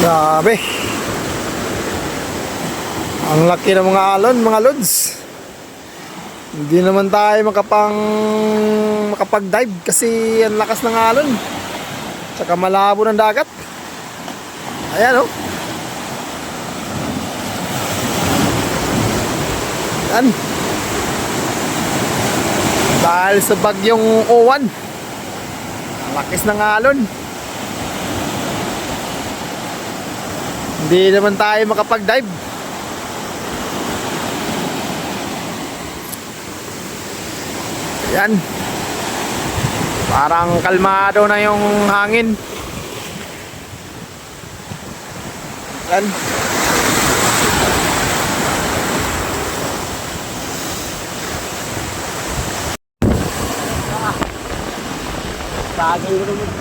Grabe. Ang laki ng mga alon, mga lods. Hindi naman tayo makapag-dive kasi ang lakas ng alon. Tsaka malabo ng dagat. Ayan, oh. Ayan. Dahil sa bagyong Owan, ang lakas ng alon. Hindi naman tayo makapag-dive. Yan. Parang kalmado na yung hangin. Yan. Saging ko naman.